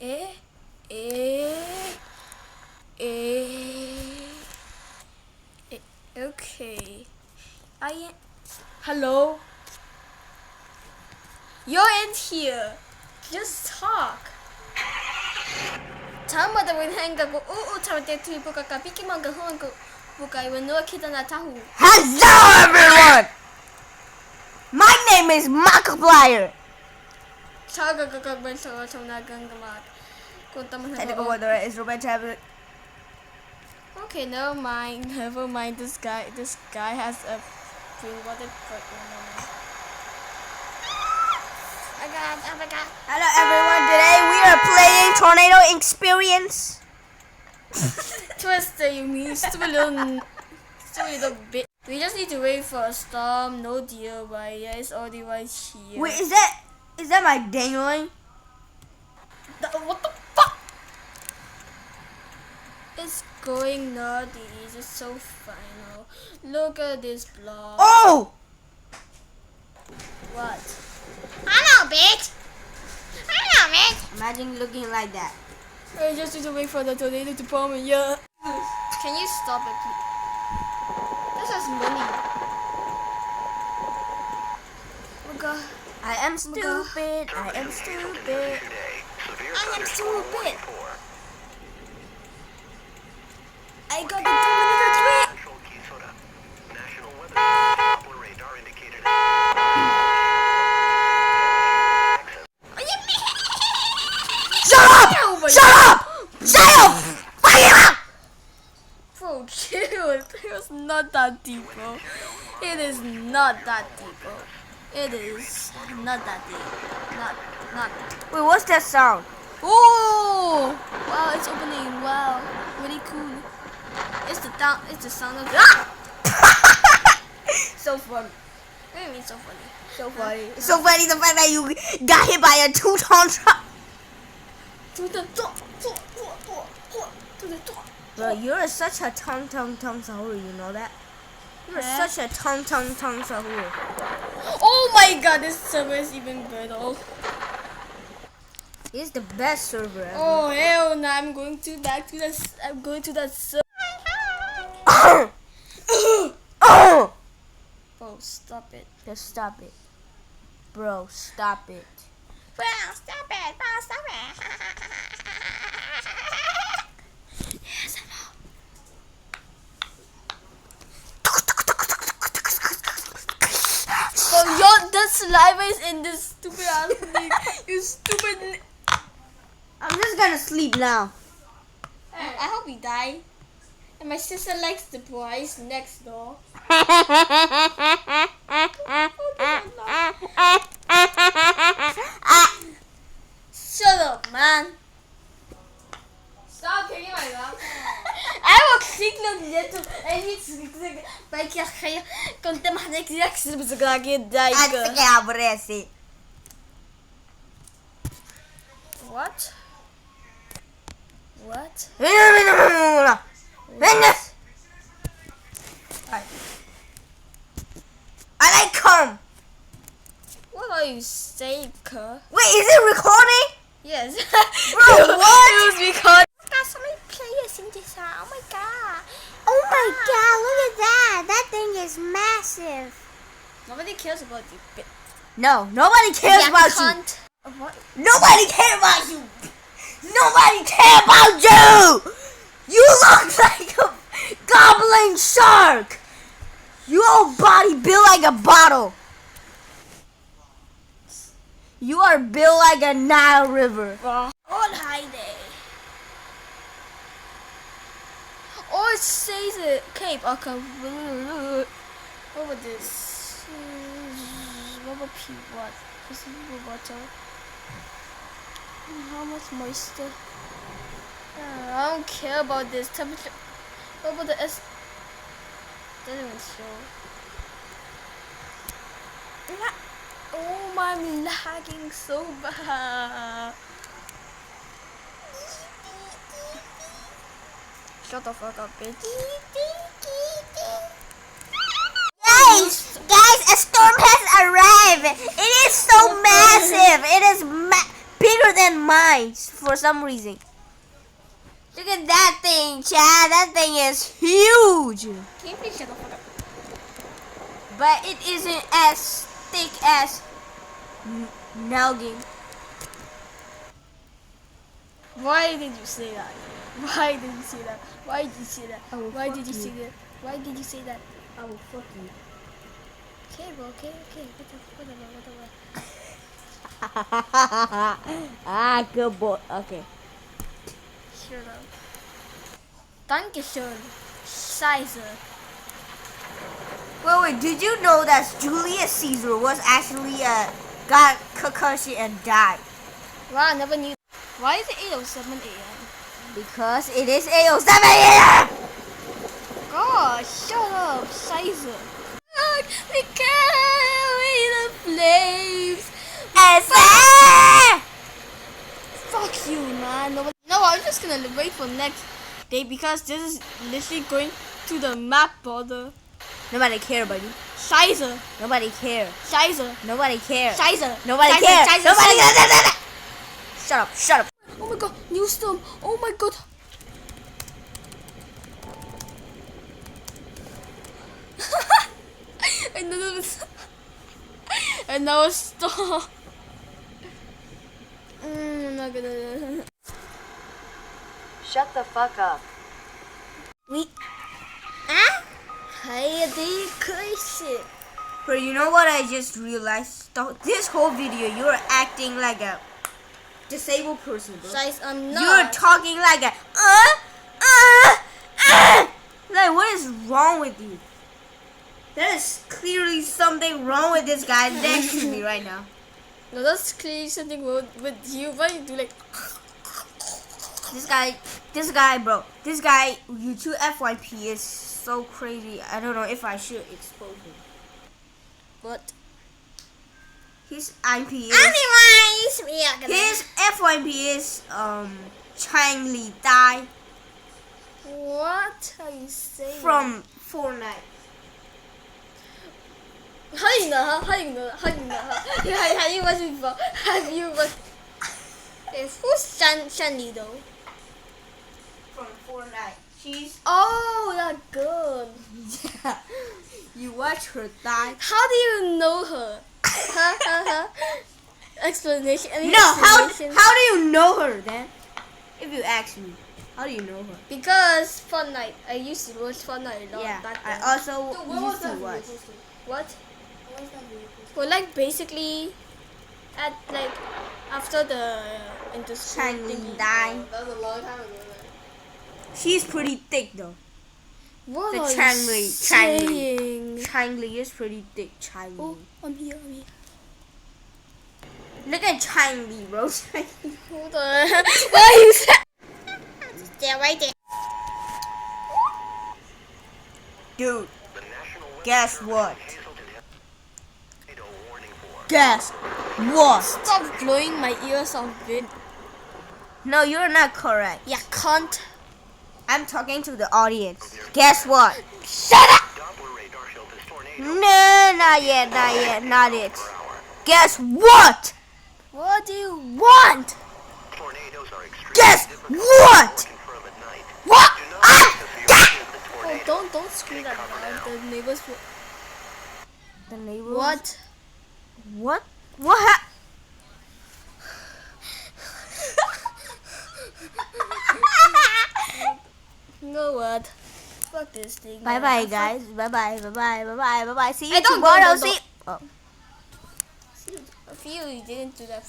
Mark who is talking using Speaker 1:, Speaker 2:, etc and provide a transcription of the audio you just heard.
Speaker 1: Eh? Eh? Eh? Okay. Hello? You're in here. Just talk. Tama da win hanga go tama te tu buka ka piki manga hongo buka I no kita na tahu.
Speaker 2: Hello everyone! My name is Markiplier.
Speaker 1: Saga ga ben so na ganga mak.
Speaker 2: Technical weather is Robert Tablet.
Speaker 1: Okay, never mind. Never mind. This guy has a pre-water foot. Oh my god.
Speaker 2: Hello everyone, today we are playing Tornado Experience.
Speaker 1: Twister, you mean? Still a little bit. We just need to wait for a storm. No deal, but yeah, it's already right here.
Speaker 2: Wait, is that my dangling?
Speaker 1: What the fuck? It's going naughty. It's just so final. Look at this block.
Speaker 2: Oh!
Speaker 1: What? Hello, bitch. Hello, bitch.
Speaker 2: Imagine looking like that.
Speaker 1: I just need to wait for the tornado to bomb me. Yeah. Can you stop it, please? This is money. Oh god.
Speaker 2: I am stupid. I am stupid.
Speaker 1: I am stupid. I got the tornado trick.
Speaker 3: National weather Doppler radar indicated
Speaker 2: Shut up! Shut up! Shut up! Fire up!
Speaker 1: Bro, chill. It was not that deep, bro. It is not that deep, bro. It is not that deep. Not.
Speaker 2: Wait, what's that sound?
Speaker 1: Oh! Wow, it's opening. Wow, really cool. It's the sound of
Speaker 2: So funny.
Speaker 1: What do you mean so funny?
Speaker 2: So funny. It's so funny the fact that you got hit by a 2-ton truck.
Speaker 1: To the door.
Speaker 2: Bro, you're such a tongue sahur, you know that? You're such a tongue sahur.
Speaker 1: Oh my god, this server is even better.
Speaker 2: It's the best server ever.
Speaker 1: Oh hell no, I'm going to that server.
Speaker 2: Oh!
Speaker 1: Oh, stop it.
Speaker 2: Just stop it. Bro, stop it.
Speaker 1: Well, stop it. Yes, I know. So the saliva is in this stupid ass thing. You stupid.
Speaker 2: I'm just gonna sleep now.
Speaker 1: I hope he die. And my sister likes the boys next door. Shut up, man. Stop taking my laptop. I will signal dito. I need to like kaya kung tamahan ik yak sibzagagi dai
Speaker 2: At
Speaker 1: ka.
Speaker 2: sige, abresi.
Speaker 1: What? What?
Speaker 2: I like come.
Speaker 1: What are you saying, Ka?
Speaker 2: Wait, is it recording?
Speaker 1: Yes.
Speaker 2: Bro, what?
Speaker 1: It was because got so many players in this house. Oh my god.
Speaker 2: Oh my god, look at that. That thing is massive.
Speaker 1: Nobody cares about you.
Speaker 2: No, nobody cares about you.
Speaker 1: Cunt. What?
Speaker 2: Nobody cares about you. Nobody cares about you. You look like a goblin shark. Your body built like a bottle. You are built like a Nile River.
Speaker 1: On high day. Oh, it says it. Cape. Okay. What was this? What was P? What? This is water. How much moisture? I don't care about this temperature. What about the S? Doesn't even show. Oh, I'm lagging so bad. Shut the fuck up, bitch.
Speaker 2: Guys, a storm has arrived. It is so massive. It is bigger than mine for some reason. Look at that thing, Chad. That thing is huge.
Speaker 1: Can you please shut the fuck up?
Speaker 2: But it isn't as thick as Nalgene.
Speaker 1: Why did you say that? Why did you say that? Why did you say that?
Speaker 2: I will
Speaker 1: Why
Speaker 2: fuck
Speaker 1: did you
Speaker 2: you.
Speaker 1: say that? Why did you say that?
Speaker 2: I will fuck you.
Speaker 1: Okay, bro. Okay. Whatever.
Speaker 2: Ah, good boy. Okay.
Speaker 1: Shut up. Dankeschön. Scheiße.
Speaker 2: Wait, did you know that Julius Caesar was actually got concussion and died?
Speaker 1: Wow, I never knew. Why is it 8:07 a.m.?
Speaker 2: Because it is 8:07 a.m.
Speaker 1: God, shut up, Scheiße. God, we carry the flames. Fuck you, man. No, I'm just gonna wait for next day because this is literally going to the map border.
Speaker 2: Nobody care, buddy.
Speaker 1: Scheiße.
Speaker 2: Nobody care.
Speaker 1: Scheiße.
Speaker 2: Nobody care.
Speaker 1: Scheiße.
Speaker 2: Nobody
Speaker 1: Scheiße,
Speaker 2: care.
Speaker 1: Scheiße,
Speaker 2: Nobody
Speaker 1: Scheiße.
Speaker 2: care. Shut up. Shut up.
Speaker 1: Oh my god, new storm. Oh my god. Another storm. I'm not gonna.
Speaker 2: Shut the fuck up.
Speaker 1: Hey, they crazy.
Speaker 2: But you know what I just realized? This whole video, you're acting like a disabled person, bro.
Speaker 1: Guys, I'm not.
Speaker 2: You're talking like a Like, what is wrong with you? There is clearly something wrong with this guy next to me right now.
Speaker 1: No, that's clearly something wrong with you. Why you do like?
Speaker 2: This guy, bro. This guy, YouTube FYP is so crazy. I don't know if I should expose him.
Speaker 1: What?
Speaker 2: His IP is...
Speaker 1: Anyways, we are gonna.
Speaker 2: His FYP is, Chang Li Dai
Speaker 1: What are you saying?
Speaker 2: from Fortnite.
Speaker 1: How you know her? How you know? How you know her? Have you watched before? Have you watched? Who's Shan Li though?
Speaker 2: From Fortnite. She's...
Speaker 1: Oh, that girl.
Speaker 2: Yeah. You watch her die.
Speaker 1: How do you know her? Explanation. Any
Speaker 2: No, how
Speaker 1: explanation?
Speaker 2: do you know her then? If you ask me, how do you know her?
Speaker 1: Because Fortnite. I used to watch Fortnite a lot
Speaker 2: Yeah,
Speaker 1: back
Speaker 2: I
Speaker 1: then.
Speaker 2: also used to watch.
Speaker 1: What? Well, like basically, at like after the industry
Speaker 2: Chang Li
Speaker 1: thingy.
Speaker 2: Dai.
Speaker 1: That was a long time ago.
Speaker 2: She's pretty thick though.
Speaker 1: What
Speaker 2: The
Speaker 1: are
Speaker 2: Chang
Speaker 1: you
Speaker 2: Li,
Speaker 1: saying?
Speaker 2: Chang Li is pretty thick. Chang Li.
Speaker 1: Oh, I'm here.
Speaker 2: Look at Chang Li, bro.
Speaker 1: Hold on. Why are you saying? There, right there.
Speaker 2: Dude,
Speaker 3: The National Weather
Speaker 2: guess
Speaker 3: Service
Speaker 2: what?
Speaker 3: in Hazleton Hill issued a warning for
Speaker 2: Guess what?
Speaker 1: Stop blowing my ears off, bit.
Speaker 2: No, you're not correct.
Speaker 1: Yeah, cunt.
Speaker 2: I'm talking to the audience. Guess what?
Speaker 1: Shut up.
Speaker 3: Doppler radar showed this tornado
Speaker 2: No, not yet, not it.
Speaker 3: per hour.
Speaker 2: Guess what?
Speaker 1: What do you want?
Speaker 3: Tornadoes are extremely
Speaker 2: Guess
Speaker 3: difficult
Speaker 2: what?
Speaker 3: to confirm at night.
Speaker 2: What?
Speaker 3: Do not make the severity of the
Speaker 1: Oh,
Speaker 3: tornado.
Speaker 1: don't scream that loud. The neighbors will.
Speaker 2: The neighbors.
Speaker 1: What?
Speaker 2: What? What happened?
Speaker 1: You know what? Fuck this thing.
Speaker 2: Bye
Speaker 1: man.
Speaker 2: bye,
Speaker 1: Fuck-
Speaker 2: guys. Bye bye. See you
Speaker 1: Hey, don't,
Speaker 2: tomorrow.
Speaker 1: don't,
Speaker 2: See.
Speaker 1: don't.
Speaker 2: Oh.
Speaker 1: I feel you didn't do that.